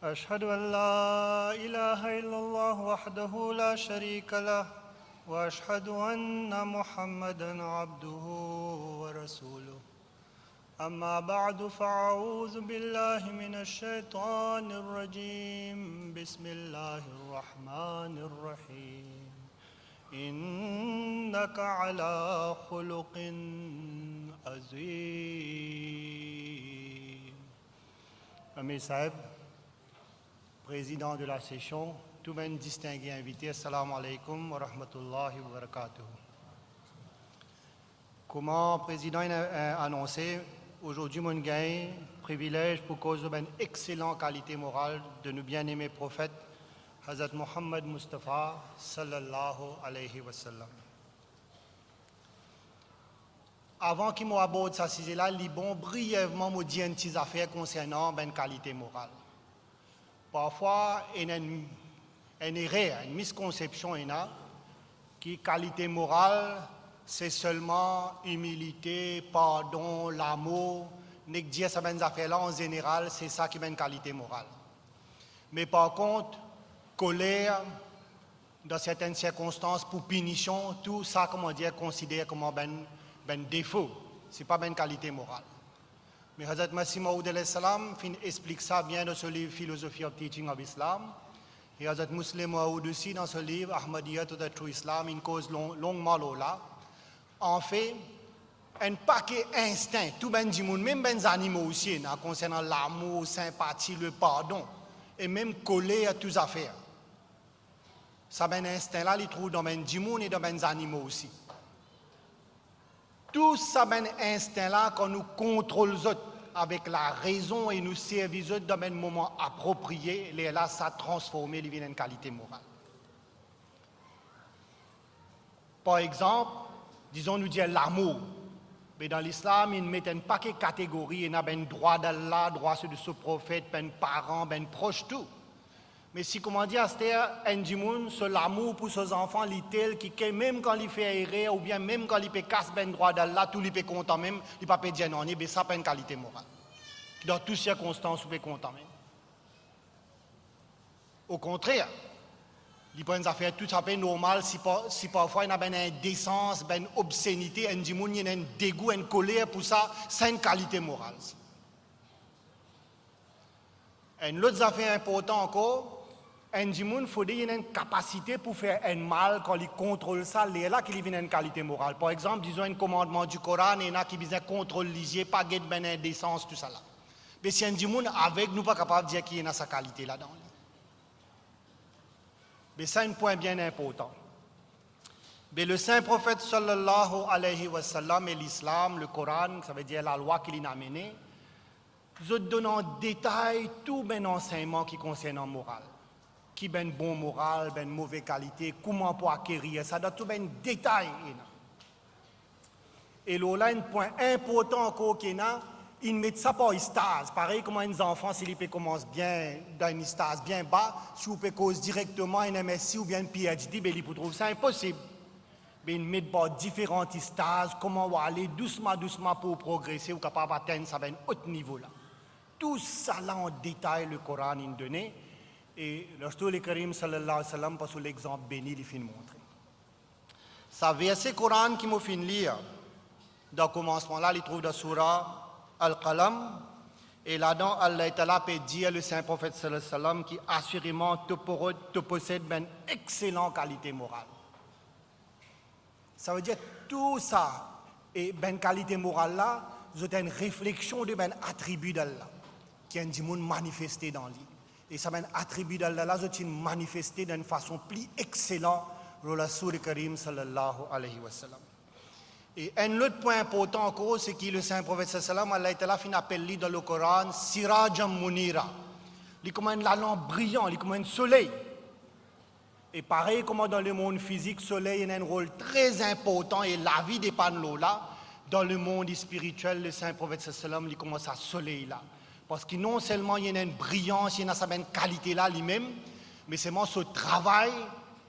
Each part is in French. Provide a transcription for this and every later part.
أشهد أن لا إله إلا الله وحده لا شريك له وأشهد أن محمدًا عبده ورسوله أما بعد فأعوذ بالله من الشيطان الرجيم بسم الله الرحمن الرحيم إنك على خلق عظيم. Amir Sahib, président de la session, tous mes distingués invités, assalamu alaikum wa rahmatullahi wa barakatuh. Comme le président a annoncé, aujourd'hui, mon gain, privilège pour cause d'une excellente qualité morale de nos bien-aimés prophètes, Hazrat Muhammad Mustafa sallallahu alayhi wa sallam. Avant qu'il m'aborde ça, c'est là, il bon brièvement me dire une petite affaire concernant une qualité morale. Parfois, il y a une erreur, une misconception, qui qualité morale, c'est seulement humilité, pardon, l'amour. Ne dire ça, ben affaires là en général, c'est ça qui est une qualité morale. Mais par contre, colère, dans certaines circonstances, pour punition, tout ça, comment dire, considéré comme un défaut. Ce n'est pas une qualité morale. Mais Hazrat Masih Maud salam explique ça bien dans ce livre Philosophy of Teaching of Islam. Et Hazrat Muslim Maud aussi dans ce livre Ahmadiyya to the True Islam, une cause longuement là. En fait, un paquet instinct, tout ben du monde, même les animaux aussi, concernant l'amour, sympathie, le pardon, et même coller à toutes affaires. Ça ben instinct-là, il trouve dans ben du monde et dans les animaux aussi. Tout ça ben instinct-là, quand nous contrôlons les autres avec la raison et nous servons dans un moment approprié, là, ça transforme les vies en qualité morale. Par exemple, disons, nous disons l'amour. Mais dans l'islam, ils mettent un paquet de catégories. Il y a un droit d'Allah, droit de ce prophète, un parent, un proche, tout. Mais si, comment dire, c'est un ce l'amour pour ses enfants, tel qui, même quand il fait erreur, ou bien même quand il peut casser un droit d'Allah, tout il peut content même, il ne peut pas dire non, mais ça pas une qualité morale. Dans toutes circonstances, il peut content même. Au contraire, il peut faire tout à fait normal si parfois il y a une indécence, une obscénité, il y a un dégoût, une colère pour ça, c'est une qualité morale. Une autre affaire importante encore, il faut une capacité pour faire un mal quand il contrôle ça, c'est là qu'il y a une qualité morale. Par exemple, disons un commandement du Coran, il y en a qui disent contrôle lisier, pas de ben indécence, tout ça là. Mais si un avec nous pas capable de dire qu'il y a sa qualité là-dedans. Mais c'est un point bien important. Mais le saint prophète sallallahu alayhi wa sallam et l'islam, le Coran, ça veut dire la loi qu'il a amenée, je donne en détail tout ben enseignement qui concerne la morale. Qui ben bon moral, ben mauvaise qualité, comment pour acquérir ça, dans tout ben détail. Et là, un point important encore qu'il y a, ils mettent ça par stase. Pareil comme un enfant, s'il commence bien dans une stase bien bas, si vous pouvez cause directement un MSc ou bien un PhD, ben, ils trouvent ça impossible. Mais ils mettent par différentes stages, comment on va aller doucement pour progresser ou capable d'atteindre ça à un haut niveau là. Tout ça là en détail, le Coran nous donne. Et le Rasoul Karim sallallahu alayhi wa sallam, parce que l'exemple béni, il fait montrer. Ça verset Coran qui m'a fait lire, dans le commencement là, il trouve dans la surah Al-Qalam, et là-dedans, Allah Ta'ala peut dire le saint prophète sallallahu alayhi wa sallam qui assurément te possède une excellente qualité morale. Ça veut dire tout ça, et une qualité morale là, c'est une réflexion de un attribut d'Allah, qui est un monde manifesté dans lui. Et ça un attribut d'Allah, c'est manifesté d'une façon plus excellente dans le Rasoul Karim sallallahu alayhi wa sallam. Et un autre point important encore, c'est que le saint prophète sallallahu alayhi wa sallam, Allah appelle dans le Coran Sirajam Munira. Il est comme la lampe brillante, il est comme un soleil. Et pareil comme dans le monde physique, le soleil a un rôle très important et la vie dépend de là. Dans le monde spirituel, le saint prophète sallallahu alayhi wa sallam, il commence à soleil là. Parce que non seulement il y a une brillance, il y a une qualité là lui-même, mais c'est moi ce travail,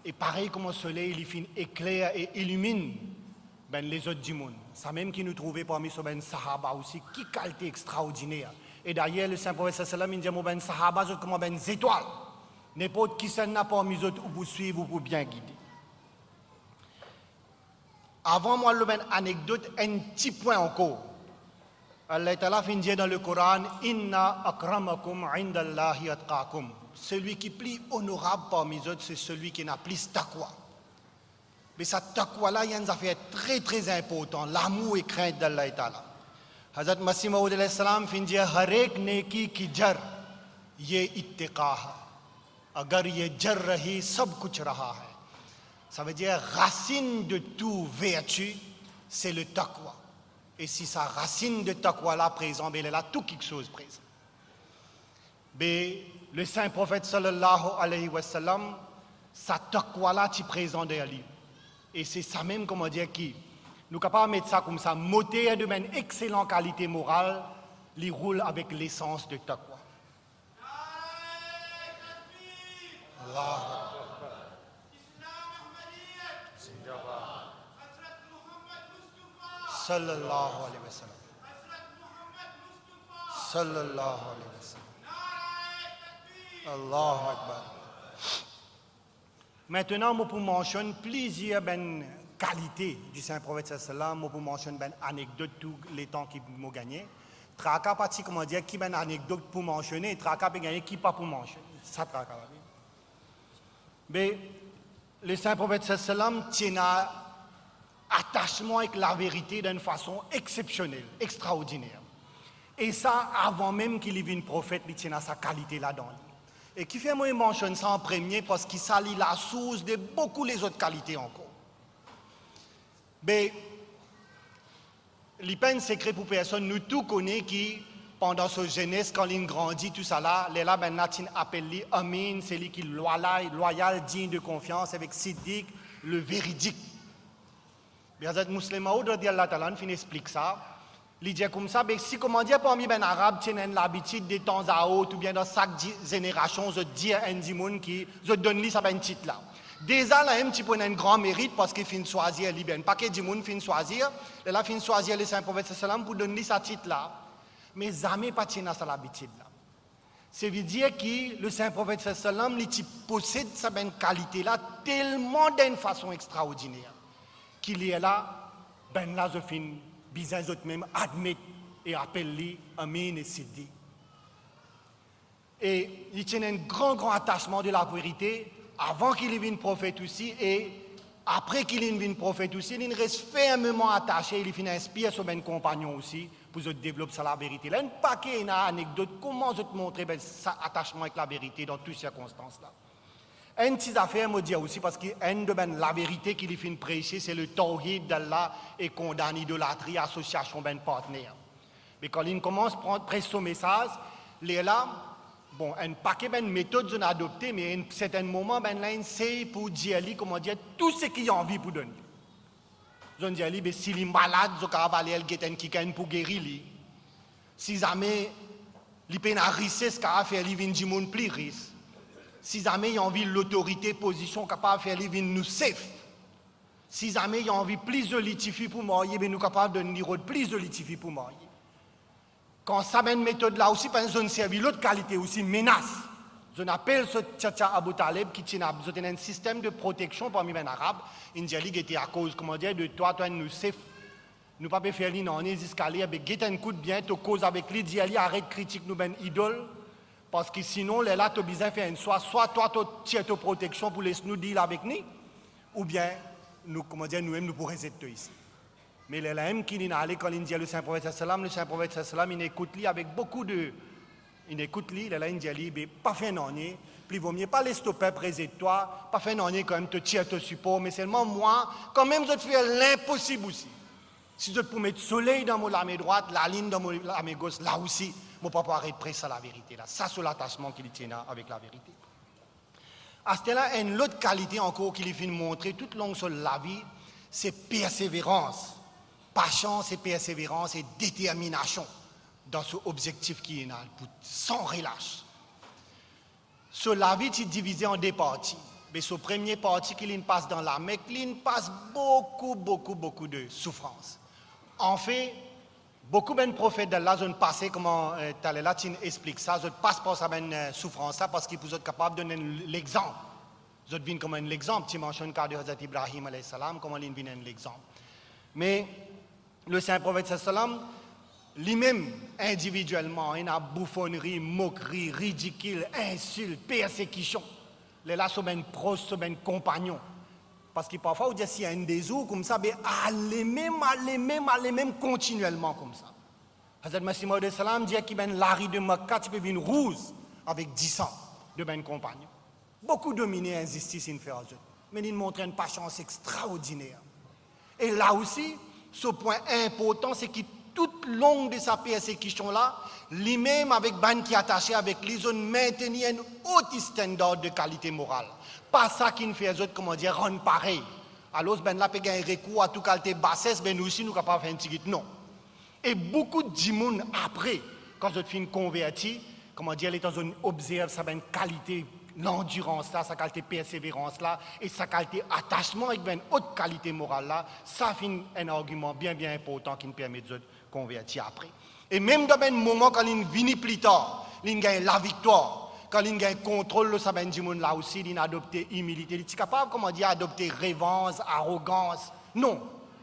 et pareil comme le soleil, il éclaire et illumine les autres du monde. Ça même qui nous trouvait parmi ce Sahaba aussi, qui qualité extraordinaire. Et d'ailleurs, le Saint-Prophète sallam, il dit, ben sahaba, comme ben étoiles. N'importe qui s'en n'a pas mis autres pour suivre ou pour bien guider. Avant moi, le ben anecdote, un petit point encore. Allah Ta'ala fin dire dans le Coran, Inna akramakum indallahi atqakum. Celui qui est plus honorable parmi les autres, c'est celui qui n'a plus taqwa. Mais cette taqwa-là, il y a une affaire très très importante, l'amour et crainte d'Allah Ta'ala. Hazrat Masih Maud alayhi salam fin dire, Harek neki ki jar, ye ittiqa hai. Agar ye jar rahi, sab kuch raha hai. Ça veut dire, racine de tout vertu, c'est le taqwa. Et si sa racine de taqwa là présent, elle est là tout quelque chose présent. Mais le saint prophète sallallahu alayhi wa sallam, sa taqwa là est présent derrière lui. Et c'est ça même, comment dire, qui nous sommes capables de mettre ça comme ça, moteur de une excellente qualité morale, il roule avec l'essence de taqwa. Allah. Sallallahu alayhi wa sallam. Sallallahu alayhi wa sallam. Allahu Akbar. Maintenant, je peux mentionner plusieurs qualités du Saint-Prophète sallam. Je peux mentionner une anecdote tous les temps qui m'ont gagné. Traka parti comment dire qui une anecdote pour mentionner, Traka peut gagner qui pas pour mentionner. Ça Traka. Mais le Saint-Prophète sallam tient à attachement avec la vérité d'une façon exceptionnelle, extraordinaire. Et ça, avant même qu'il y ait un prophète, il tient à sa qualité là-dedans. Et qui fait moi mentionner ça en premier parce qu'il s'allie la source de beaucoup les autres qualités encore. Mais, il n'y a pas un secret pour personne, nous tous connaissons qui, pendant sa jeunesse, quand il grandit, tout ça là, les là, ben, Natin appelle lui Amin, c'est lui qui est loyal, digne de confiance, avec Siddiq, le véridique. Hazrat Muslim Maud radiyallahu ta'ala fin explique ça. Il dit comme ça, si comment dire parmi les Arabes tiennent l'habitude de temps à autre ou bien dans chaque génération, je dis à un dimon qui je donne lui ça ben titre là. Déjà là un petit peu un grand mérite parce qu'il fin choisir lui ben pas que dimon fin choisir, là fin choisir le Saint Prophète sallam pour donner sa titre là. Mais jamais pas tiennent ça l'habitude là. C'est veut dire que le Saint Prophète sallam il possède sa ben qualité là tellement d'une façon extraordinaire. Qu'il est là, ben là, je finis, bizarre, je même admettre et appelle-lui Amin et Sidi. Et il tient un grand attachement de la vérité avant qu'il vienne prophète aussi et après qu'il vienne prophète aussi, il reste fermement attaché, il finit inspiré sur mes compagnons aussi pour se développer sur la vérité. Là, un paquet d'anecdotes, comment je te montrer ben, cet attachement avec la vérité dans toutes ces circonstances-là. Une petite affaire me dit aussi, parce que la vérité qu'il finit prêcher, c'est le tawhid d'Allah et condamne l'idolâtrie, association ben partenaire. Mais quand il commence à prêcher son message, il est là, bon, un paquet de méthodes sont adoptées, mais à un certain moment, ben là, il sait pour dire, comment dire, tout ce qu'il a envie pour donner. Je dis, ben, s'il est malade, il va aller pour guérir lui. Si jamais, il peut risquer ce qu'il a fait, il vient du monde plus risque. Si jamais il y a envie de l'autorité, position capable de faire les vignes nous safe. Si jamais il y a envie plus de litifier pour marier, nous sommes capables de donner plus de litifier pour marier. Quand ça une méthode là aussi, parce que je servi l'autre qualité aussi, menace. Je appelle ce Tchatcha Abu Talib qui tient un système de protection parmi les Arabes. Il dit était à cause, comment dire, de toi nous safe. Nous ne pouvons pas faire dans les escaliers, mais guette un coup de bien, tu causes avec lui, dit arrête critique nous ben idole. Parce que sinon, là, tu as besoin de faire une soit toi, tu as ta protection pour laisser nous dire avec nous, ou bien, nous, comment dire, nous-mêmes, nous pourrons rester ici. Mais là, même qui est allé quand il dit le Saint-Prophète sallam, le Saint-Prophète sallam, il écoute lui avec beaucoup de. Il écoute lui, là, il dit, mais pas fait non, puis il vaut mieux pas laisser ton peuple présenter toi, pas fait non, quand même, te tirer ton support, mais seulement moi, quand même, je te fais l'impossible aussi. Si je peux mettre le soleil dans la main droite, la ligne dans la main gauche, là aussi, mon papa arrête presque à la vérité. Là. Ça, c'est l'attachement qu'il tient avec la vérité. À ce là une autre qualité encore qu'il fait montrer tout le long sur la vie, c'est persévérance. Patience et persévérance et détermination dans ce objectif qui est là, sans relâche. Sur la vie, c'est divisé en deux parties. Mais ce premier partie qu'il passe dans la Mecque, il passe beaucoup de souffrance. En fait, Beaucoup de prophètes d'Allah ont passé, comment Talela explique ça, ils passent par cette souffrance parce qu'ils sont capables de donner l'exemple. Ils viennent comme un exemple. Tu mentionnes le cas de Hazrat Ibrahim, comment ils viennent l'exemple. Mais le saint prophète sallam, lui-même individuellement, il a bouffonnerie, moquerie, ridicule, insulte, persécution. Les là sont bien proches, sont bien compagnons. Parce que parfois, on dit s'il y a un désir comme ça, mais aller même continuellement comme ça. Hazrat Masih Maud salam dit qu'il y a une lari de Makkah, tu peux venir rouge avec 10 ans de ben compagnons. Beaucoup dominés insistent sur faire ça. Mais ils montrent une patience extraordinaire. Et là aussi, ce point important, c'est que tout le long de sa persécution-là, lui-même avec Ben qui est attaché avec lui, ils ont maintenu un haut standard de qualité morale. Pas ça qui nous fait autres, comment dire, rendre pareil. Alors, ben là, peut gagner recours à toute qualité bassesse, ben nous aussi, nous sommes capables de faire un petit non. Et beaucoup de gens après, quand je suis converti, comment dire, les gens observent sa ben qualité, l'endurance là, sa qualité persévérance là, et sa qualité attachement avec une haute qualité morale là, ça fait un argument bien important qui nous permet de convertir après. Et même dans un moment quand il vient plus tard, il gagne la victoire. Quand il gagne contrôle, ça ben du monde là aussi, il a adopté humilité. Il est capable, comment dire, adopter révérence, arrogance. Non,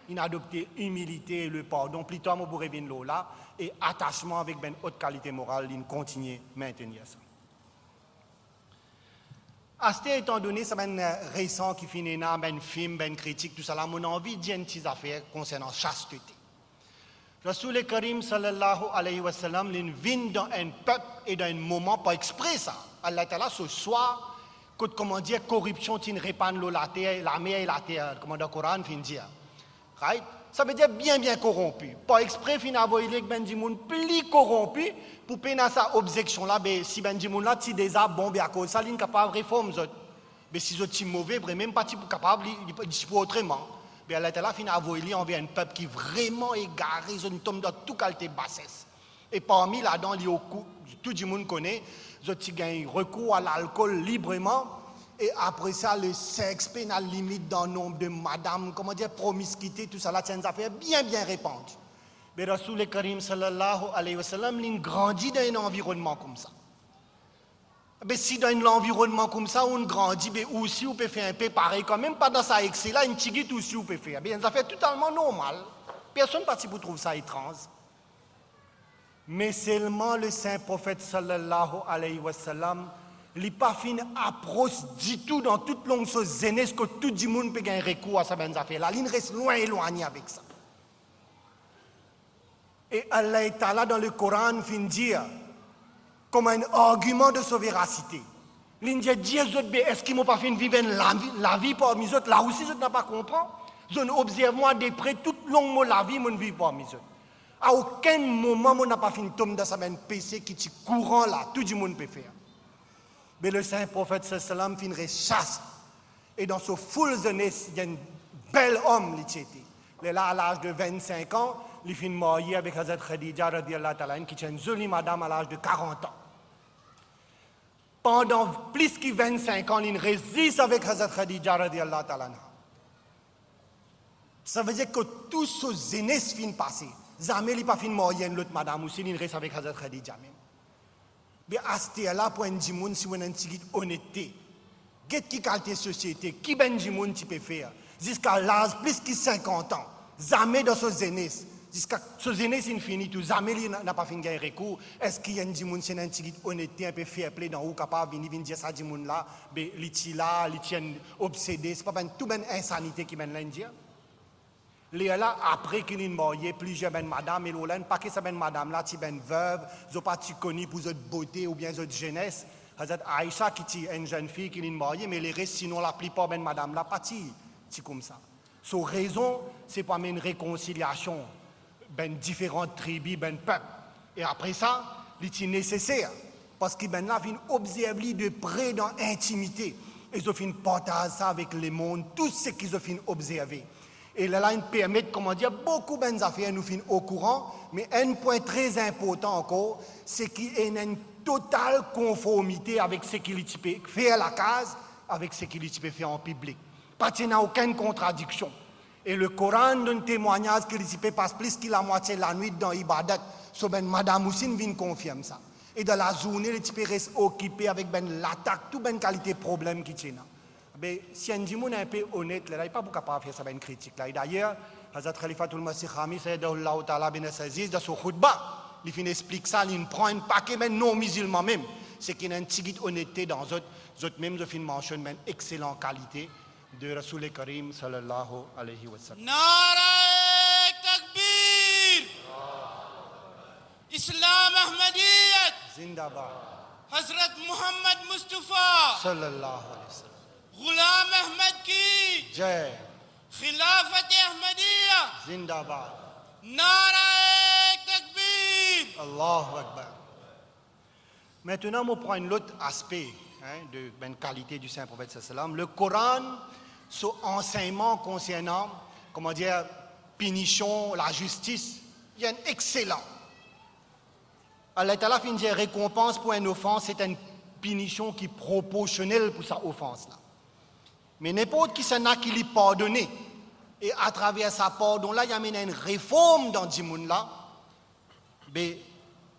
il a adopté humilité, le pardon. Plus tard, on pourrait venir là, et attachement avec une haute qualité morale, il continue à maintenir ça. À ce étant donné, ça ben récent qui finit là, ben film, ben critique, tout ça là, mon envie de dire une petite affaire concernant chasteté. Rasoul Karim sallallahu alayhi wa sallam, il vient dans un peuple et dans un moment pas exprès ça. Allah Ta'ala ce soir, comment dire, corruption, tu ne répand la terre, la mer et la terre, comme dans le Coran, fin dire. Right? Ça veut dire bien corrompu. Pas exprès, fin avoir il ben du monde plus corrompu pour peiner sa objection là, ben si ben du monde là, tu déjà bon, bien à cause ça, il est capable de réformer. Mais si tu es mauvais, même pas capable de autrement. Mais Allah Ta'ala finit à voyer envers un peuple qui est vraiment égaré, ils tombe dans toute qualité bassesse. Et parmi là-dedans, tout le monde connaît, ils ont recours à l'alcool librement, et après ça, le sexe, pénal limite dans le nombre de madame, comment dire, promiscuité, tout ça, là, c'est une affaire bien répandues. Mais Rasoul Karim sallallahu alayhi wa sallam, il grandit dans un environnement comme ça. Mais si dans un environnement comme ça, on grandit, mais aussi on peut faire un peu pareil, quand même pas dans sa excès, là, une tigite aussi on peut faire. Bien, ça fait totalement normal. Personne ne peut trouver ça étrange. Mais seulement le saint prophète sallallahu alayhi wa sallam, il n'a pas fait une approche du tout dans toute longue chose zénesse que tout le monde peut gagner recours à ça, ben affaire-là. Il reste loin éloigné avec ça. Et Allah Ta'ala dans le Coran fin dire, comme un argument de sa véracité. L'Indien dit, est-ce qu'ils m'ont pas fait vivre la vie parmi eux? Là aussi, je n'ai pas compris. Je observe moi de près, toute longue la vie, je vis parmi eux. À aucun moment, je n'ai pas fait tomber dans sa péché qui est courant là, tout le monde peut faire. Mais le saint prophète sallam finirait chasse. Et dans ce full jeunesse, il y a un bel homme, il est là à l'âge de 25 ans, il finit marié avec Hazrat Khadija radiyallahu ta'ala, qui est une jolie madame à l'âge de 40 ans. Pendant plus que 25 ans, il résiste avec Hazrat Khadija radiyallahu ta'ala. Ça veut dire que tout ce jeunesse finit passé. Jamais il n'a pas fini marié l'autre madame aussi, il reste avec Hazrat Khadija même. Mais à ce là pour un djimoun, si on a une petite honnêteté, qu'est-ce qui qualité société, qui ben djimoun tu peux faire, jusqu'à l'âge plus que 50 ans, jamais dans ce jeunesse, jusqu'à ce jeunesse infini, tout, jamais il n'a pas fini de gagner recours. Est-ce qu'il y a un djimoun, c'est une petite honnêteté, un peu fair play, dans où capable de venir dire ça djimoun là, mais il est là, il est obsédé, c'est pas tout ben insanité qui mène l'Indien. Là, après qu'il est marié, plusieurs ben madame, et l'Olène, pas que ça ben madame là, tu ben veuve, ils pas tu connu pour votre beauté ou bien votre jeunesse. Hazrat Aïcha qui est une jeune fille qui est mariée, mais les restes, sinon la plupart ben madame là, pas tu comme ça. Sa raison, c'est pour amener une réconciliation, ben différentes tribus, ben peuples. Et après ça, c'est nécessaire, parce que ben là, vient observer de près dans l'intimité. Ils ont fait partager ça avec le monde, tout ce qu'ils ont fait observer. Et là, il permet, comment dire, beaucoup de affaires nous finissent au courant, mais un point très important encore, c'est qu'il y a une totale conformité avec ce qu'il peut faire à la case, avec ce qu'il peut faire en public. Pas qu'il n'y a aucune contradiction. Et le Coran donne témoignage que le passe plus que la moitié de la nuit dans Ibadat. So ben Madame Moussine vient confirmer ça. Et dans la journée, le type reste occupé avec ben l'attaque, toute ben qualité de problème qui tient. Mais si un dimanche un peu honnête, là, il n'est pas capable de faire ça ben critique là. Et d'ailleurs, Hazrat Khalifatul Masih Khamis, Allah Ta'ala bin Aziz, dans son khutbah, il explique ça, il prend un paquet ben non musulmans même. C'est qu'il y a une petite honnêteté dans eux, même ils mentionnent une excellente qualité de Rasoul Karim sallallahu alayhi wa sallam. Nara Takbir, Islam Ahmadiyyat, Zindabad, Hazrat Muhammad Mustafa sallallahu alayhi wa sallam. Ghulam Ahmad ki Jai, Khilafat Ahmadiyya, Zindabad, Nara Takbir. Allahu Akbar. Maintenant, on prend un autre aspect de la qualité du Saint-Prophète sallam. Le Coran, son enseignement concernant, comment dire, punition, la justice, il y a un excellent. Allah Ta'ala fin dire récompense pour une offense, c'est une punition qui est proportionnelle pour sa offense là. Mais n'importe qui s'en a qui lui pardonné et à travers sa pardon là, il y a une réforme dans ce monde là. Mais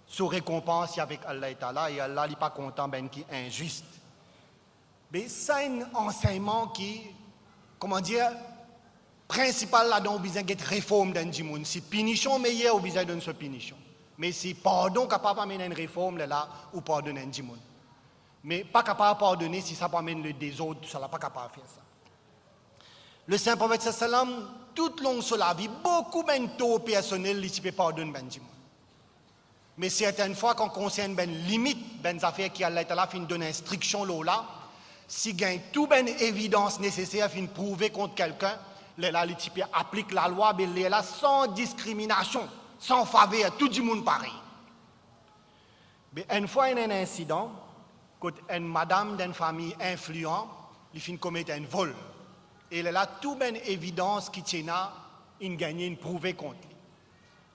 sous récompense avec Allah Ta'ala et Allah n'est pas content ben qui est injuste. Mais c'est un enseignement qui, comment dire, principal là-dedans, on besoin de réforme dans le monde. Si punition meilleure, on besoin d'une punition. Mais si pardon capable d'amener une réforme là, ou pardonner dans le monde. Mais pas capable de pardonner si ça peut amener le désordre, ça n'est pas capable de faire ça. Le Saint-Prophète sallam, tout le long de la vie, beaucoup de taux personnels, il peut pardonner dans le monde. Mais certaines fois, quand on concerne ben limite, ben affaires qui Allah Ta'ala fin donne instruction là, si gagne tout ben évidence nécessaire fin prouver contre quelqu'un, là le type applique la loi, ben là sans discrimination, sans faveur, tout le monde pareil. Mais une fois il y a un incident, quand une madame d'une famille influente, il fin commettre un vol, et là tout ben évidence qui tient là, il gagne une prouver contre lui.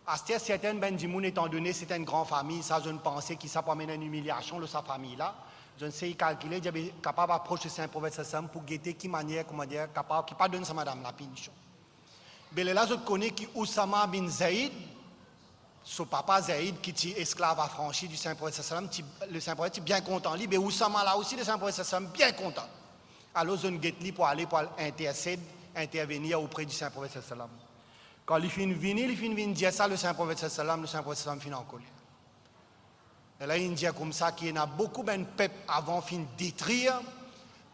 À certaines ben dimoun étant donné c'est une grande famille, ça je ne pensais qu'il ça peut amener une humiliation de sa famille là. Je ne sais calculer, j'avais capable d'approcher Saint-Prophète sallam pour guetter qui manière, comment dire, capable, qui pas donne sa madame la punition. Mais là je connais qui Oussama bin Zaïd, son papa Zaïd qui est esclave affranchi du Saint-Prophète sallam, le Saint-Prophète est bien content lui, mais Oussama là aussi le Saint-Prophète sallam bien content. Alors je ne guette lui pour aller pour intervenir auprès du Saint-Prophète sallam. Quand il finit venir dire ça, le Saint-Prophète sallam finit en colère. Et là, il dit comme ça qu'il y a beaucoup de peuples avant fin détruire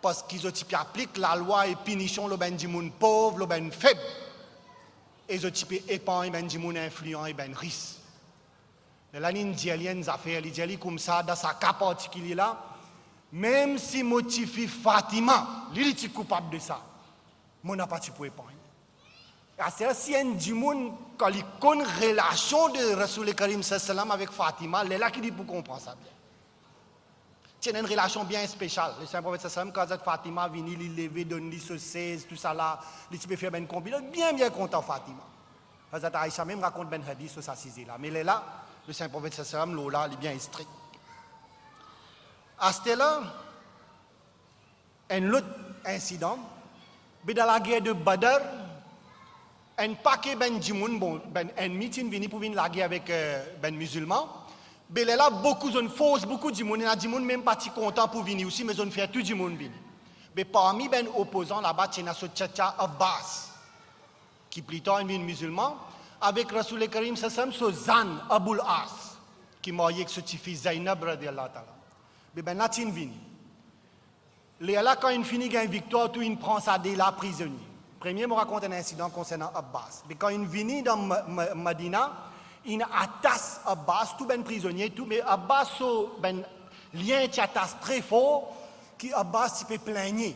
parce qu'ils appliquent la loi et punition le ben du monde pauvre, le ben faible. Et ils ont épargne ben du monde influent et ben riche. Et là, il dit une affaire, il dit comme ça dans sa cas particulier là, même si motivé Fatima, il est coupable de ça, mon n'a pas pour épargne. C'est si un djimoun, quand il connaît une relation de Rasoul Karim sallam avec Fatima, c'est là qu'il dit pour comprendre ça bien. C'est une relation bien spéciale. Le Saint-Prophète sallam, quand Fatima vient, il lever, donne lui ce 16, tout ça là, il peut faire une combinaison, bien content Fatima. Hazrat Aïcha même raconte ben hadith sur sa cisée là. Mais là, le Saint-Prophète sallam, là, il est bien strict. À ce là, un autre incident, dans la guerre de Badr, un paquet ben djimoun, bon, ben ennemi vini pour venir la guerre avec ben musulmans. Ben là beaucoup de fausses, beaucoup de djimoun, il y a djimoun même pas content pour venir aussi, mais on fait tout djimoun venir. Mais parmi ben opposants là-bas, il y a ce tchatcha Abbas, qui plutôt un musulman, avec Rasoul Karim sallam, ce Zan Aboul As, qui marié avec ce petit fils Zainab radiyallahu ta'ala. Mais ben là, il vient. Là, quand il finit une victoire, tout il prend sa dé là prisonnier. Premier, je raconte un incident concernant Abbas. Mais quand il vient dans Medina, il attache Abbas, tout ben prisonnier, tout, mais Abbas, ben lien qui attache très fort, qui Abbas peut plaigner.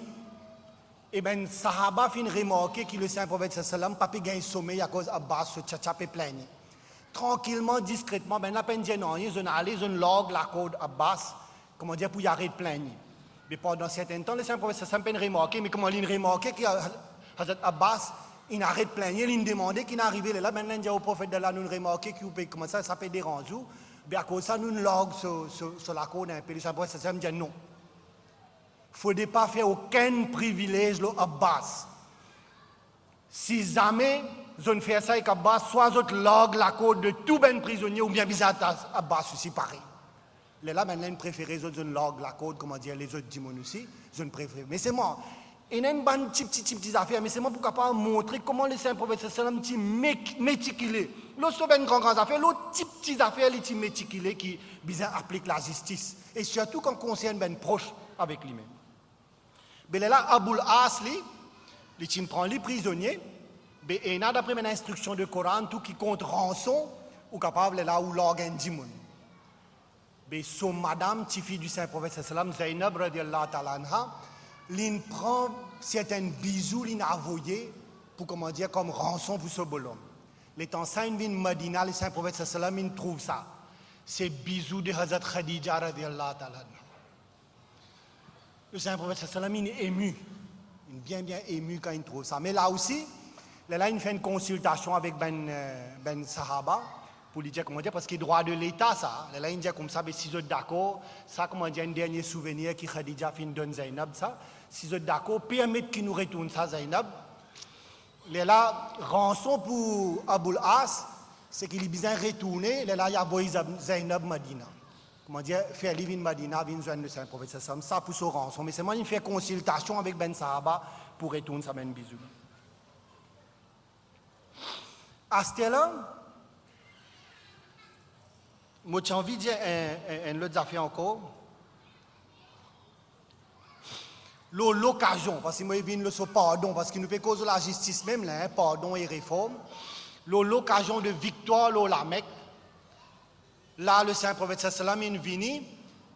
Et ben Sahaba fin remarquer que le Saint-Prophète sallam pas gagner sommeil à cause Abbas, ce tchatcha peut plaigner. Tranquillement, discrètement, ben la peine de non, ils ont allé, ils ont log la code Abbas, comment dire, pour y arrêter de plaigner. Mais pendant un certain temps, le Saint-Prophète sallam peut remarquer, mais comment il remarquer que Hazrat Abbas, il arrête de plaigner, il demandait qu'il est arrivé là, maintenant il dit au prophète d'Allah, nous remarquons qu'il peut comment ça peut déranger, mais à cause de ça, nous log sur la côte un peu, le Saint-Prophète sallam dit non. Il ne faut pas faire aucun privilège à Abbas. Si jamais zone fait ça et qu'Abbas soit autre log la code de tout ben prisonnier ou bien bizarre Abbas aussi pareil. Les là maintenant préféré les autres zone log la code comment dire les autres dimon aussi zone préféré. Mais c'est moi. Il y a une bonne petite affaire mais c'est moi pour capable montrer comment le Saint Prophète sallam petit méticulé. L'autre ben grand affaire l'autre petite affaire les petit méticulé qui bizarre applique la justice et surtout quand concerne ben proche avec lui-même. Mais là Aboul Asli il prend les prisonniers. Et d'après mes instructions de Coran, tout qui compte rançon, ou capable là où l'organe dimoun. Mais son madame, fille du Saint Prophète sallam, Zainab radiallahu ta'ala anha, l'in prend certains bisous, l'in envoyé pour comment dire comme rançon pour ce bonhomme. Les temps saint vin Medina, le Saint Prophète sallam, il trouve ça. C'est bisous de Hazrat Khadija radiallahu ta'ala anha. Le Saint Prophète sallam, il est ému, il est bien ému quand il trouve ça. Mais là aussi. Là, il fait une consultation avec Ben Sahaba pour lui dire comment dire, parce qu'il est droit de l'État, ça. Là, il dit comme ça, mais si vous êtes d'accord, ça, comment dire, un dernier souvenir qui Khadija fin donne Zainab, ça. Si vous êtes d'accord, permettez qu'il nous retourne ça, Zainab. Là, rançon pour Aboul As, c'est qu'il est bien retourné. Là, il y a envoyé Zainab Madina. Comment dire, faire livre Madina, vin joindre le Saint Prophète, ça pour son rançon. Mais c'est moi, il fait consultation avec Ben Sahaba pour retourner ça, ben bisou. À ce là, moi j'ai envie de dire une autre affaire encore. L'occasion, parce que moi je viens le pardon, parce qu'il nous fait cause de la justice même, là, pardon et réforme. L'occasion de victoire, la Mecque. Là, le Saint Prophète sallam est venu,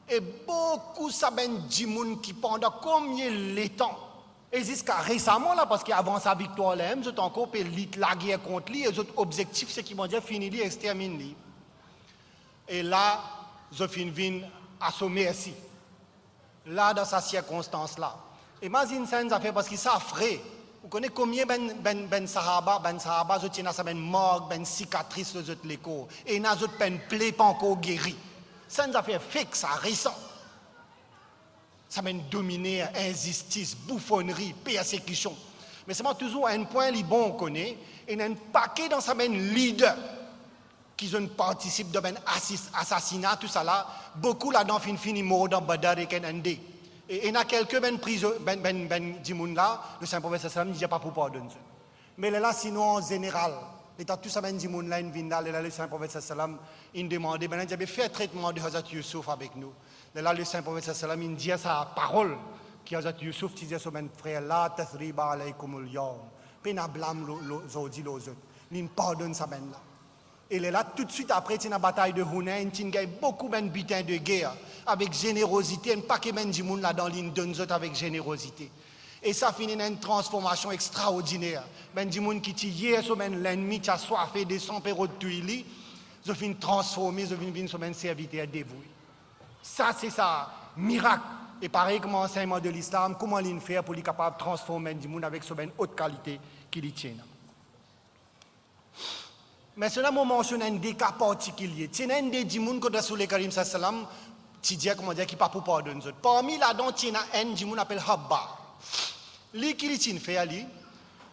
et beaucoup ça ben dimoun qui pendant combien de temps. Et jusqu'à récemment, là, parce qu'avant sa victoire, là, ils ont encore la guerre contre lui, et les autres objectifs, c'est qu'ils vont dire finir lui, exterminer lui. Et là, ils ont fini à son merci. Là, dans sa circonstance-là. Imagine ça, ils ont fait parce qu'ils savent frais. Vous connaissez combien ben Sahaba, ils ont sa ben morgue, ben cicatrice, les autres l'écho. Et ils ont ben plaie pas encore guéri. Ça nous a fait fixe, ça, récent. Ça mène dominer, injustice, bouffonnerie, persécution. Mais c'est toujours un point li bon on connaît, et il y a un paquet dans sa mène leader qui participent de assassinat, tout ça là. Beaucoup là-dedans finissent morts dans Badar et Kenande. Et il y a quelques dimoun là, le Saint Prophète sallam dit pas pour pardonner. Mais là, sinon en général, l'état tout ça dimoun là, le Saint Prophète sallam, il demandait, il avait fait un traitement de Hazrat Yusuf avec nous. Là, le Saint Prophète sallam, il dit sa parole, qui Hazrat Yusuf disait sur mon frère, la tathriba alaykumul yawm. Puis il blâme les autres. Il pardonne sa ben là. Et là, tout de suite après, il y a une bataille de Hunayn, il y a beaucoup de butins de guerre, avec générosité, un paquet de gens là dans l'île donne avec générosité. Et ça finit dans une transformation extraordinaire. Ben gens qui hier sur l'ennemi, qui a soifé des 100 péros de tuiles, ils finissent transformer, ils finissent sur un serviteur dévoué. Ça, c'est ça, miracle. Et pareil comme enseignement de l'islam, comment il fait pour être capable de transformer des gens avec une haute qualité qui les tient. Mais cela m'a mentionné un des cas particuliers. Il y a un des gens qui sont les Karim sallam, qui dit comment dire qui pas pour pardonner. Parmi là-dedans, il y a un qui s'appelle Habba. Lui qui l'a fait ali,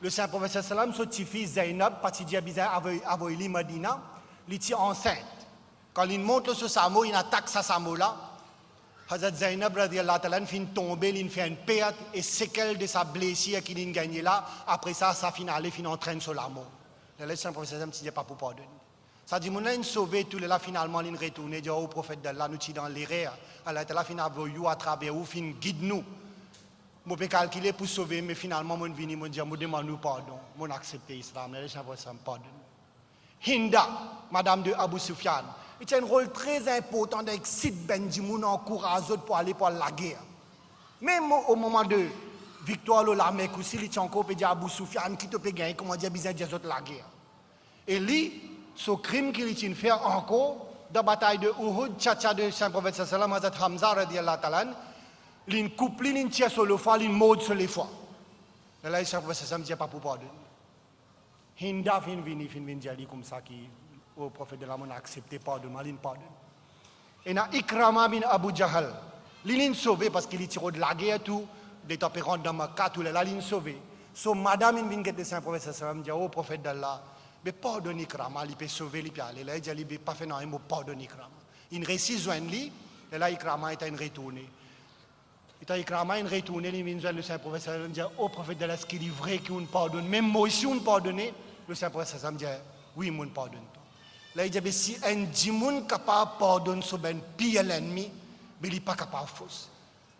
le Saint Prophète sallam sa fille Zainab, parce qu'il dit bizarre avec lui Medina, il est enceinte. Quand il monte sur Samo, il attaque sa Samo là. Hazrat Zainab radiallahu ta'ala fin tomber, il fait une perte et séquelle de sa blessure qu'il a gagné là. Après ça, sa finale fin entraîne sur la mort. Le Saint Prophète ne dit pas pour pardonner. Ça dit, mon a sauvé tout le là finalement, il retourne, dit au prophète d'Allah, nous dans l'erreur. Allah ta'ala fin avoyou à travers où, fin guide nous. Je peux calculer pour sauver, mais finalement, mon vini, mon dit, mon demande nous pardon, mon accepte l'islam, le Saint Prophète pardonne. Hinda, madame de Abu Sufyan, il a un rôle très important d'exciter Benjimoun encourage les autres pour aller pour la guerre. Même au moment de victoire, la Mecque aussi, il a encore dit Abu Sufyan qui te peut gagner, comment dire, bizarre des autres la guerre. Et lui, ce crime qu'il a fait encore, dans la bataille de Uhud, tchatcha de Saint Prophète sallam, Hazrat Hamza radiallahu ta'ala, il coupe, il tire sur le foie, il mord sur les foies. Là, le Saint Prophète sallam dit pas pour pardonner. Hinda fin vini dire comme ça qui au prophète de l'Amour a accepté pardon, il pardonne. Et na Ikrama bin Abu Jahal, il est sauvé parce qu'il est tiré de la guerre tout, des tempérantes dans Makkah, tout là, il est sauvé. So, madame, il vient de Saint-Prophète, sallam, dit au prophète d'Allah, mais pardonne Ikrama, il peut sauver, il peut aller. Là, il dit, il pas fait non, il m'a pardonné Ikrama. Il récit joindre lui, et là, Ikrama est un retourné. Et quand Ikrama est retourné, il vient de le Saint-Prophète, sallam, dit au prophète d'Allah, est-ce qu'il est vrai qu'il pardonne? Même moi, si on pardonne, le Saint-Prophète, sallam, dit, oui, il pardonne. Là, il dit, si un djimoun capable de pardonner sur ben pire l'ennemi, mais il n'est pas capable de fausse.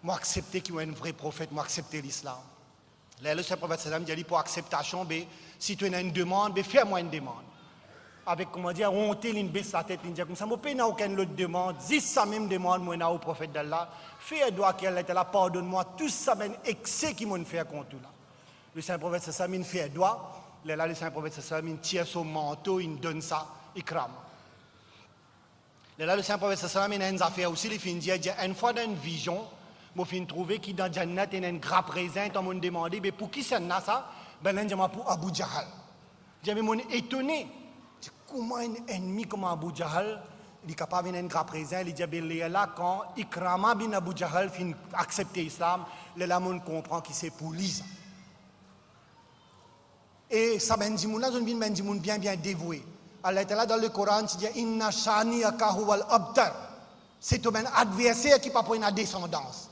Moi, accepter qu'il y a un vrai prophète, moi, accepter l'islam. Là, le Saint-Prophète sallam dit, pour acceptation, si tu as une demande, fais-moi une demande. Avec, comment dire, honte, il baisse la tête, il dit, comme ça, je n'ai aucune autre demande, si ça même demande, moi, au prophète d'Allah, fais droit qu'elle est là, pardonne-moi, tout ça, ben, excès qui m'ont fait contre tout là. Le Saint-Prophète sallam, il fait droit, là, le Saint-Prophète sallam, il tire son manteau, il donne ça, il crame. Là, le Saint-Prophète sallam, il a une affaire aussi, il dit, une fois dans une vision, je me trouvé que dans Jannat, il y a une grappe raisin, on m'a demandé, mais pour qui c'est ça? Ben là, je pour Abu Jahal. J'avais étonné. Comment un ennemi comme Abu Jahal, il est capable de une grappe raisin, il dit, ben là, quand Ikrama bin Abu Jahal fin accepter l'islam, là, on comprend que c'est pour lui. Et ça, ben Jimoun, là, on vient ben bien dévoué. Allah est là dans le Coran, il dit, Inna shani akahu wal abtar. C'est un adversaire qui n'a pas une descendance.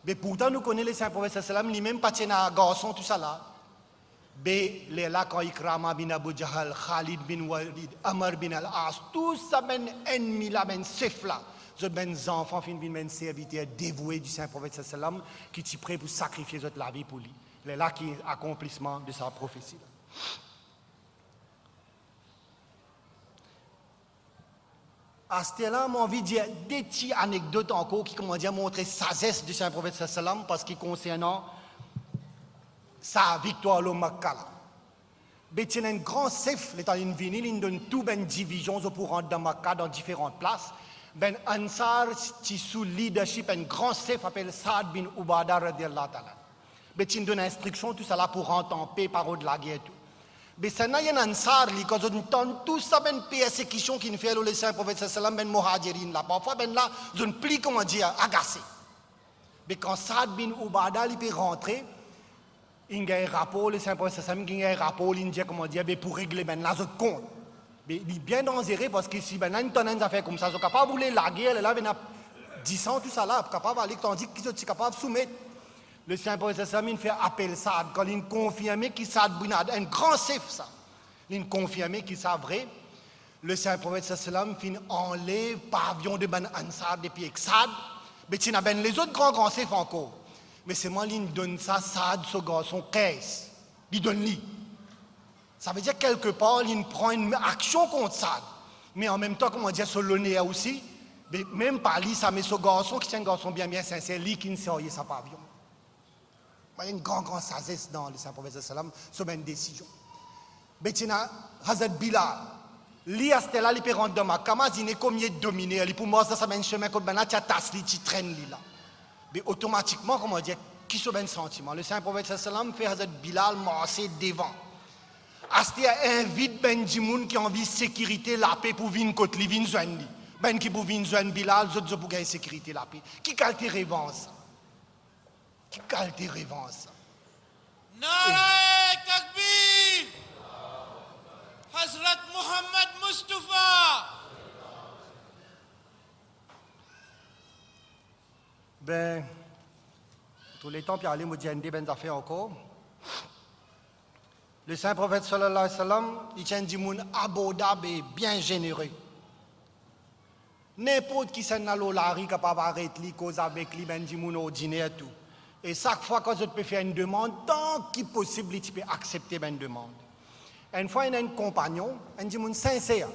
Mais pourtant, nous connaissons le Saint-Prophète sallam, lui-même pas un garçon, tout ça là. Mais là, quand Ikrama bin Abu Jahal, Khalid bin Walid, Amr bin al-As, tout ça, ben ennemi là, ben chef là, ce ben enfants, ben serviteurs dévoués du Saint-Prophète sallam, qui sont prêts pour sacrifier la vie pour lui. C'est là qui est l'accomplissement de sa prophétie. À ce là j'ai envie de dire des petites anecdotes encore qui, comment dire, montrent la sagesse du Saint-Prophète sallam parce qu'il concernant sa victoire au Makkah. Mais il y a un grand chef, il y a une vinyle, il donne tout une division pour rentrer dans Makkah dans différentes places. Ben Ansar, qui sous leadership, un grand chef appelé Saad bin Ubada radiallahu ta'ala. Mais il donne instruction tout ça là pour rentrer en paix par de la guerre tout. Mais ça n'a rien Ansar, quand on entend tout ça, ben persécution qui nous fait le Saint-Prophète sallam, ben Muhajirin là. Parfois, ben là, je ne plie, comment dire, agacé. Mais quand Saad bin Ubada, il peut rentrer, il y a un rapport, le Saint-Prophète sallam, il y a un rapport, il dit, comment dire, pour régler, ben là, je compte. Mais il est bien dangereux parce que si ben là, il y a une affaire comme ça, ils sont capables de vouloir la guerre, là, il y a 10 ans, tout ça là, capable d'aller, tandis qu'ils sont capables de soumettre. Le Saint-Prophète sallam fait appel Saad quand il confirme qu'il Saad bin Ad, un grand chef ça. Il confirme qu'il c'est vrai. Le Saint-Prophète sallam fin enlève pavillon de Ben Ansar depuis Saad. Mais il y a ben les autres grands chefs encore. Mais c'est moi qui donne ça Saad ce garçon caisse. Il donne lui. Ça veut dire quelque part il prend une action contre Saad. Mais en même temps comment dire sur l'honneur aussi. Mais même pas lui ça mais ce garçon qui est un garçon bien sincère lui qui ne sait rien sa pavillon. Il y a une grande sagesse dans le Saint-Prophète sallam sur une décision. Mais il y a Hazrat Bilal. Lui, à ce là, il peut rentrer dans ma cama, il est comme il est dominé. Il pour moi, ça c'est un chemin comme il y a tasse, il traîne là. Mais automatiquement, comment dire, qui se un sentiment. Le Saint-Prophète sallam fait Hazrat Bilal marcher devant. À ce là, invite Ben Jimoun qui a envie de sécurité, la paix pour venir contre lui, venir joindre lui. Ben qui pour venir joindre Bilal, les autres pour gagner sécurité, la paix. Qui qualité révance? Qui qualité révance? Narae Takbir! Hazrat Muhammad Mustafa! Ben, tous les temps, puis aller me dire des affaires encore. Le Saint-Prophète sallallahu alayhi wa sallam, il tient du monde abordable et bien généreux. N'importe qui s'en a l'olari capable d'arrêter lui, cause avec lui, ben du monde ordinaire tout. Et chaque fois que je peux faire une demande, tant qu'il possible, tu peux accepter une demande. Une fois, il y a un compagnon, un monde sincère.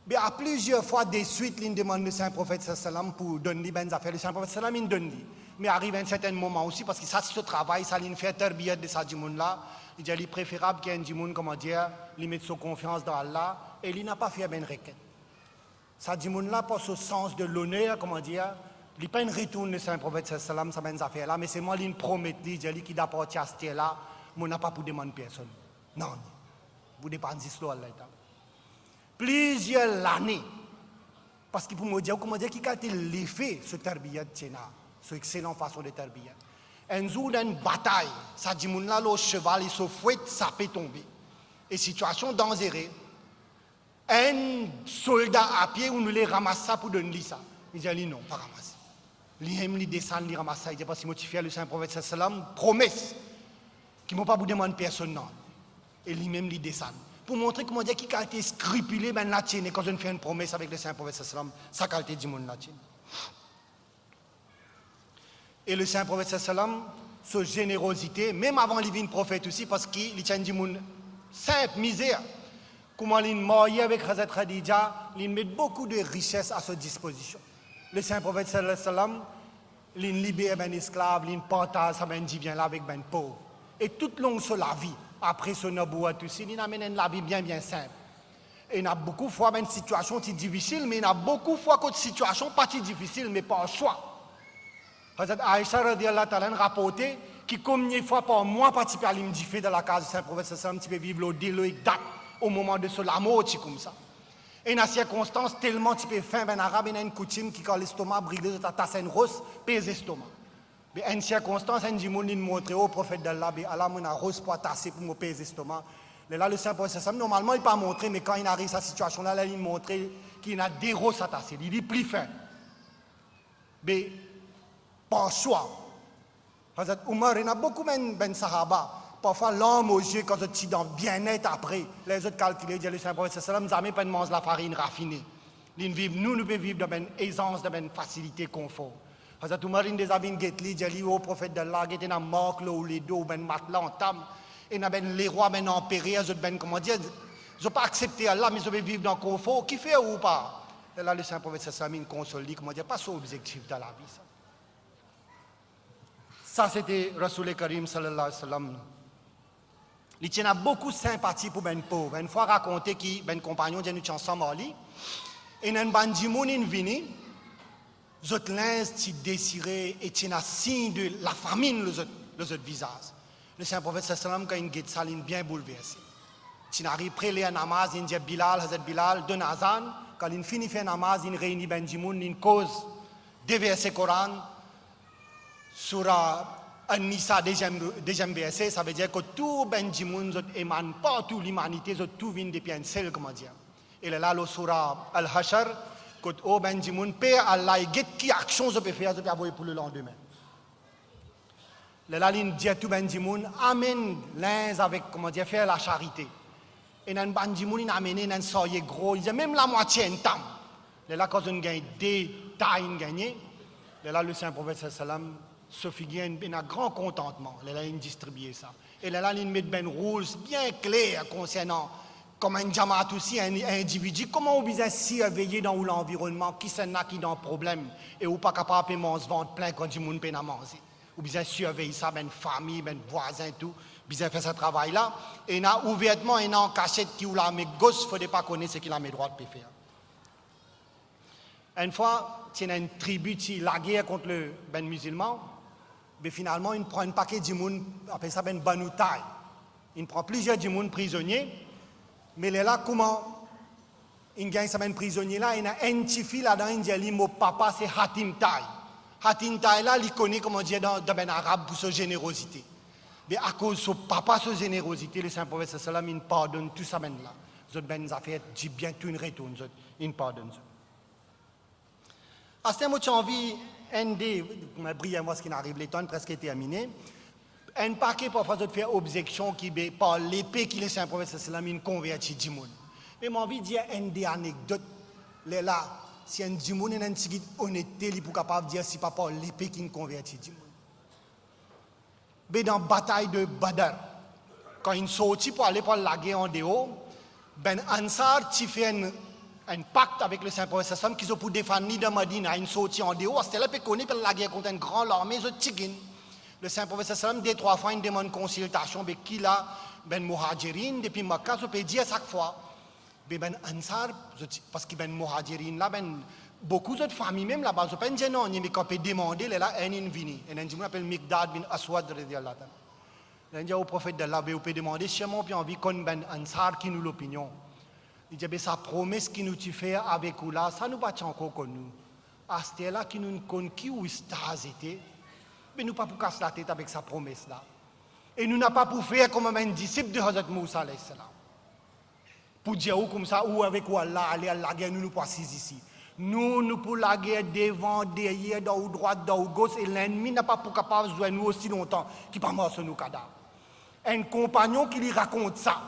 Mais à plusieurs fois de suite, il demande le Saint-Prophète sallam pour donner des affaires. Le Saint-Prophète sallam, il donne lui. Mais arrive à un certain moment aussi, parce que ça, c'est ce travail, ça, il fait terbier de ça, du monde-là. Il dit, il est préférable qu'il y ait un monde, comment dire, il met sa confiance dans Allah, et il n'a pas fait une requête. Ça, du monde-là, pas ce sens de l'honneur, comment dire, il n'y a pas une retourne le Saint-Prophète sallam, ça m'a une affaire là, mais c'est moi qui promets, il dit, qui d'apporter à ce là, moi, n'a pas pour demander personne. Non, vous dépendez de Allah. Plusieurs années. Parce que pour me dire, comment dire, qui a été l'effet, ce tarbiyat, cette excellente façon de tarbiyat. Un jour d'une bataille, ça dit mon là, le cheval, il se fouette, ça peut tomber. Et situation dangereuse. Un soldat à pied, on nous les ramasse ça pour donner ça. Il dit, non, pas ramasser. Il descend, il ramasse ça. Il dit, parce que moi, tu fais le Saint-Prophète, sallam, promesse, qu'il ne m'a pas vous demander personne, non. Et lui-même, il descend. Pour montrer comment dire qu'il a été scrupuleux, ben la tienne, quand on fait une promesse avec le Saint-Prophète, sallam, ça a été dit, mon la tienne. Et le Saint-Prophète, sallam, sa générosité, même avant qu'il vienne prophète aussi, parce qu'il tient dit, mon simple misère. Comment il marié avec Hazrat Khadija, il met beaucoup de richesses à sa disposition. Le Saint-Prophète sallallahu alayhi wa sallam, il libère ben esclave, il partage ça ben divin là avec ben pauvre. Et toute longue sur la vie, après son nabouat aussi, il amène la vie bien simple. Et il y a beaucoup de fois ben situation difficile, mais il y a beaucoup de fois que situation pas difficile, mais pas choix. Hazrat Aïcha radiyallahu ta'ala rapporté qui combien de fois par mois participer à l'imdifé dans la case du Saint-Prophète sallallahu alayhi wa sallam, tu peux vivre le délai date au moment de ce l'amour comme ça. Et dans ces circonstances, tellement tu peux faire, ben arabe, il y a une coutume qui, quand l'estomac brûle, ta tasse en rose, pèse l'estomac. Mais en circonstance, un dimanche, il montre au prophète d'Allah, Allah m'a rose pour tasser pour me pèse l'estomac. Là, le Saint-Prophète, normalement, il ne peut pas montrer, mais quand il arrive à cette situation-là, là, il montre qu'il a des roses à tasser. Il dit plus fin. Mais, par choix. Hazrat Omar, il y a beaucoup de sahaba. Parfois, l'homme aux yeux, quand tu es dans bien-être après, les autres calculés, disent le Saint-Prophète, nous n'avons pas de manger la farine raffinée. Nous pouvons vivre dans une aisance, dans une facilité, confort. Parce que tout le monde des avis guetli, dit au prophète d'Allah, qui est un marque, ou les dos, ben matelas en table, et les rois, ben empérés, comment dire, ils n'ont pas accepté Allah, mais ils veulent vivre dans le confort. Qui fait ou pas? Et là, le Saint-Prophète, il console, comment dire, pas son objectif dans la vie. Ça, c'était Rasoul Karim, sallallahu alayhi wa sallam. Il tient beaucoup de sympathie pour ben pauvre. Une fois raconté que ben compagnon de nous ensemble ali et un bandimoun in vini, zot linge ti désiré et tient signe de la famine le zot visage. Le Saint-Prophète sallam quand il get saline bien bouleversé. Il arrive près les namaz, il dit Bilal, Hazrat Bilal donne azan, quand il finit faire namaz, il réunit bandimoun, il cause des versets Coran sur An-Nisa, deuxième verset, ça veut dire que tout Benjamin émane pas, toute l'humanité, tout vient depuis un seul, comment dire. Et là, le surah Al-Hashar, que oh Benjamin, Père Allah, et qui action je peux faire, je peux avoir pour le lendemain. Là, il dit à tout Benjamin, amène l'un avec, comment dire, faire la charité. Et dans Benjamin, il amène un soyer gros, il dit même la moitié une tam. Là, quand on gagne des tailles gagnées, là, le Saint-Prophète sallam se figure un grand contentement. Là, il distribue ça. Et là, il met des rules bien clairs concernant, comme un jamaat aussi, un individu, comment on vient surveiller dans l'environnement, qui s'en a qui dans le problème, et ou pas capable de se vendre plein quand du monde peut manger. Ou bien surveiller ça, ben famille, ben voisin, tout. Bien faire ce travail-là. Et il y a ouvertement, il y a en cachette qui ou la met gauche, il ne faut pas connaître ce qu'il a mis droit de faire. Une fois, il y a une tribu qui la guerre contre le ben musulman. Mais finalement, il prend un paquet de monde, appelle ça ben Banoutai. Il prend plusieurs de monde prisonniers. Mais là, comment il gagne ça ben prisonnier là, il y a un petit fils là-dedans, il dit, mon papa c'est Hatim Tai. Hatim Tai là, il connaît, comment dire, dans ben arabe pour sa générosité. Mais à cause de son papa, sa générosité, le Saint-Prophète sallam, il pardonne tout ça ben là. Les ben affaires, dit bien tout une retourne, il pardonne ça. À ce moment, j'ai envie brièvement ce qui arrive, les temps presque terminé. Un paquet parfois de faire objection qui par l'épée qui est Saint-Prophète sallam il convertit du monde. Mais j'ai envie de dire une des anecdotes là, si un du monde est un petit honnêteté, il est capable de dire si pas par l'épée qui convertit du monde. Mais dans la bataille de Badr, quand il sortit pour aller pour la guerre en dehors, ben Ansar tu fait un pacte avec le Saint-Prophète sallam qu'ils ont pour défendre ni de Madina, une sortie en dehors. C'était là que connu pour la guerre contre une grande armée de Tigin. Le Saint-Prophète sallam deux trois fois il demande consultation avec qui là ben Muhajirin depuis Makkah, je peux dire chaque fois. Mais ben Ansar parce que ben Muhajirin là ben beaucoup d'autres familles même là-bas, je peux dire non, mais quand on peut demander là un invini, un individu appelle Miqdad bin Aswad radiyallahu ta'ala. Là il au prophète d'Allah, on peut demander seulement puis envie qu'on ben Ansar qui nous l'opinion. Il dit, sa promesse qui nous fait avec nous là, ça nous bat encore con nous. À ce là qui nous connaît qui ou stase était. Mais nous pas pour casser la tête avec sa promesse là. Et nous n'avons pas pour faire comme un disciple de Hazrat Moussa alayhi salam. Pour dire comme ça, ou avec Allah, aller à la guerre, nous pas ici. Nous pour la guerre devant, derrière, dans droite, dans gauche, et l'ennemi n'a pas pour capable de jouer nous aussi longtemps, qui pas mort sur nos cadavres. Un compagnon qui lui raconte ça,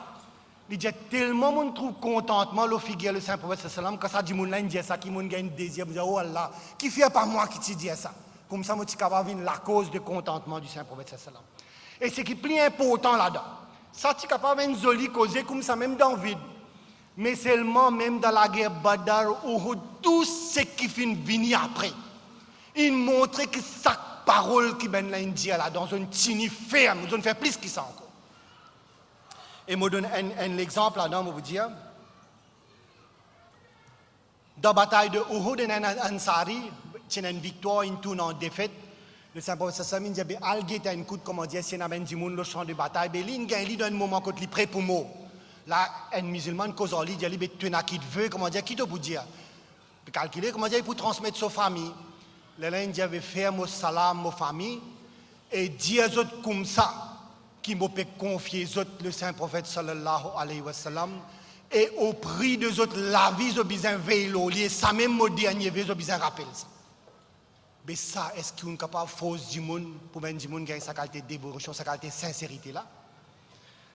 il dit tellement on trouve contentement le figure le Saint Prophète sallam quand ça dit mon là il dit ça qui mon gagne désir dire oh Allah qui fait pas moi qui te dit ça comme ça moi tu capable la cause de contentement du Saint Prophète sallam et ce qui est plus important là-dedans ça tu capable une jolie cause comme ça même dans vide mais seulement même dans la guerre Badar Uhud tout ce qui finit venir après il montrait que chaque parole qui ben là il dit là dans une tini ferme nous on fait plus que ça encore. Et je vous donne un exemple là-dedans, je vous dire. Dans la bataille de Uhud, il y a un Ansari, il y a une victoire, une tourne en défaite. Le Saint-Prophète Sassam, il dit, Algé, tu as une coup de comment dire, si on a du monde le champ de bataille, il y a un moment quand il est prêt pour mourir. Là, un musulman, cause il dit, tu as qui te veut, comment dire, qui te peut dire. Il calculer, comment dire, pour transmettre sa famille. Le il dit, faire mon salam, ma famille, et dire aux autres comme ça. Qui m'a fait confier le Saint-Prophète sallallahu alayhi wa sallam et au prix de autres la vie ont besoin veiller ça même mon dernier vie ont besoin rappeler ça mais ça est-ce qu'on est capable de force du monde pour même du monde gagner sa qualité de dévotion sa qualité de sincérité là